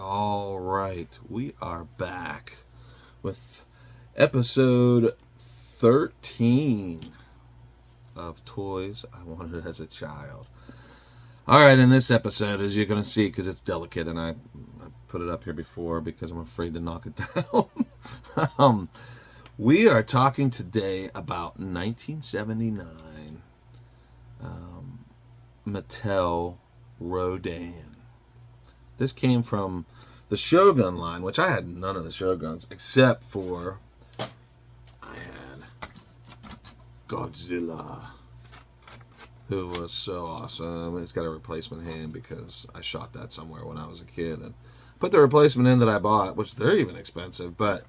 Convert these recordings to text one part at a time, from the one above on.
All right, we are back with episode 13 of Toys I Wanted as a Child. All right, in this episode, as you're going to see, because it's delicate, and I put it up here before because I'm afraid to knock it down. We are talking today about 1979 Mattel RODAN. This came from the Shogun line, which I had none of the Shoguns, except for I had Godzilla, who was so awesome. It's got a replacement hand because I shot that somewhere when I was a kid and put the replacement in that I bought, which they're even expensive, but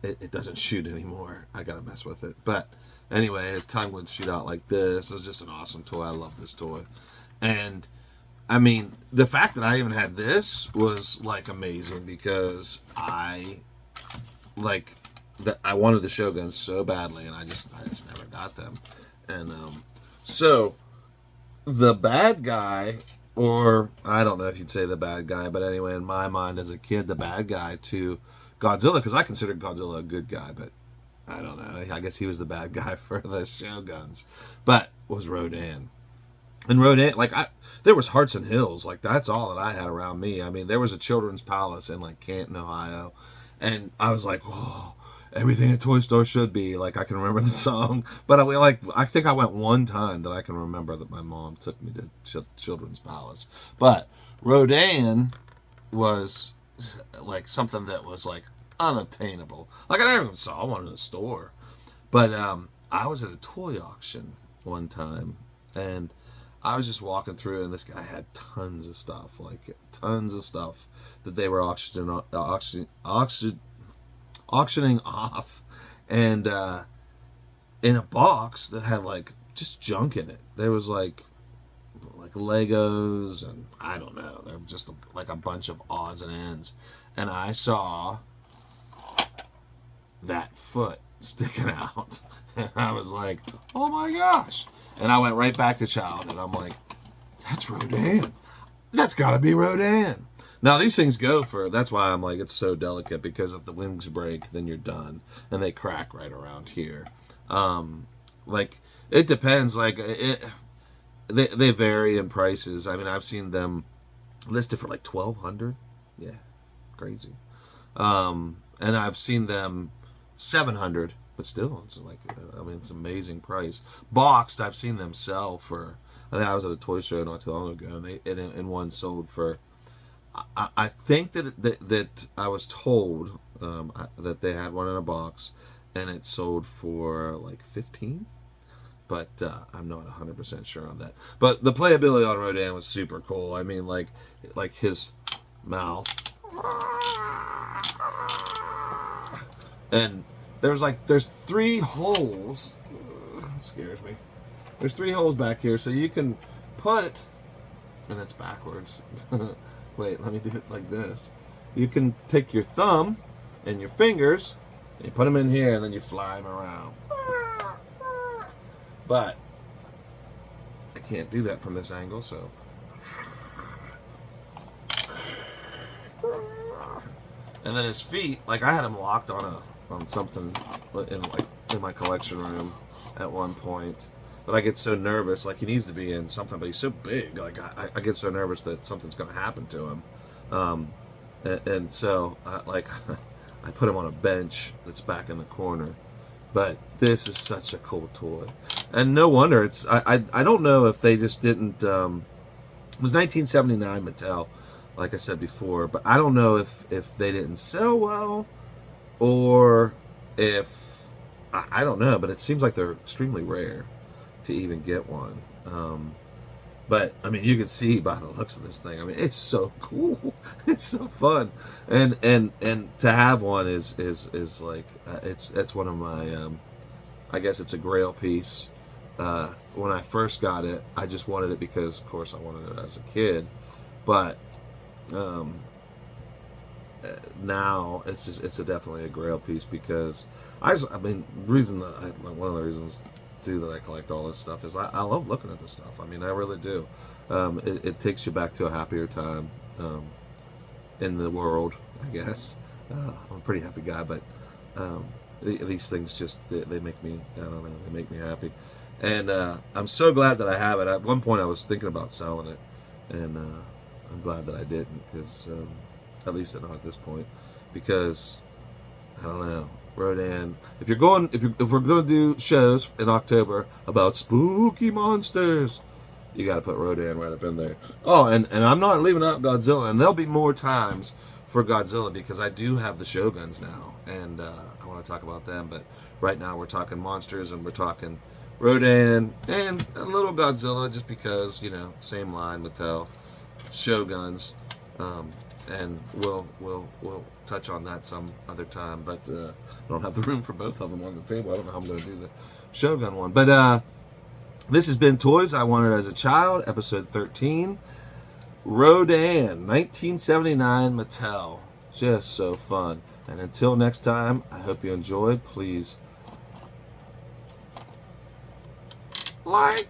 it doesn't shoot anymore. I gotta mess with it. But anyway, his tongue would shoot out like this. It was just an awesome toy. I love this toy. And I mean, the fact that I even had this was like amazing because I wanted the Shoguns so badly, and I just never got them. And so the bad guy, or I don't know if you'd say the bad guy, but anyway, in my mind as a kid, the bad guy to Godzilla, because I considered Godzilla a good guy, but I don't know. I guess he was the bad guy for the Shoguns, but was Rodan. And Rodan, there was Hearts and Hills, like that's all that I had around me. I mean, there was a children's palace in like Canton, Ohio, and I was like, whoa, everything a toy store should be. Like I can remember the song, but I think I went one time that I can remember that my mom took me to children's palace. But Rodan was like something that was like unobtainable. Like I never even saw one in a store, but I was at a toy auction one time and I was just walking through, and this guy had tons of stuff that they were auctioning off, and in a box that had like just junk in it. There was like Legos, and I don't know. There were just like a bunch of odds and ends, and I saw that foot sticking out, and I was like, oh my gosh. And I went right back to childhood. I'm like, that's Rodan. That's got to be Rodan. Now, these things go for, that's why I'm like, it's so delicate, because if the wings break, then you're done. And they crack right around here. It depends. They vary in prices. I mean, I've seen them listed for like $1,200. Yeah, crazy. And I've seen them $700. But still, it's like, I mean, it's an amazing price. Boxed, I've seen them sell for, I think I was at a toy show not too long ago, and one sold for, I think that I was told that they had one in a box, and it sold for like 15, but I'm not 100% sure on that. But the playability on Rodan was super cool. I mean, like his mouth, and there's 3 holes. It scares me. There's 3 holes back here, so you can put, and it's backwards. Wait, let me do it like this. You can take your thumb and your fingers, and you put them in here, and then you fly them around. But I can't do that from this angle, so. And then his feet, like I had him locked on something in my collection room at one point, but I get so nervous. Like he needs to be in something, but he's so big. Like I get so nervous that something's going to happen to him, and so I put him on a bench that's back in the corner. But this is such a cool toy, and no wonder it's. I don't know if they just didn't. It was 1979 Mattel, like I said before, but I don't know if they didn't sell well, or if I don't know, but it seems like they're extremely rare to even get one. But I mean, you can see by the looks of this thing. I mean, it's so cool. It's so fun, and to have one is like it's one of my. I guess it's a grail piece. When I first got it, I just wanted it because, of course, I wanted it as a kid. But now it's definitely a grail piece because one of the reasons too that I collect all this stuff is I love looking at this stuff. I mean, I really do. It takes you back to a happier time in the world, I guess. I'm a pretty happy guy, but these things just they make me, I don't know, they make me happy. And I'm so glad that I have it. At one point I was thinking about selling it, and I'm glad that I didn't, because at least not at this point, because I don't know, Rodan. If we're going to do shows in October about spooky monsters, you got to put Rodan right up in there. Oh, and I'm not leaving out Godzilla, and there'll be more times for Godzilla, because I do have the Shoguns now, and I want to talk about them. But right now we're talking monsters, and we're talking Rodan and a little Godzilla, just because, you know, same line, Mattel, Shoguns, and we'll touch on that some other time. But I don't have the room for both of them on the table. I don't know how I'm going to do the Shogun one. But this has been Toys I Wanted as a Child, episode 13. Rodan, 1979 Mattel. Just so fun. And until next time, I hope you enjoyed. Please like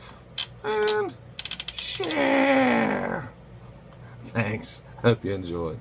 and share. Thanks. Hope you enjoyed.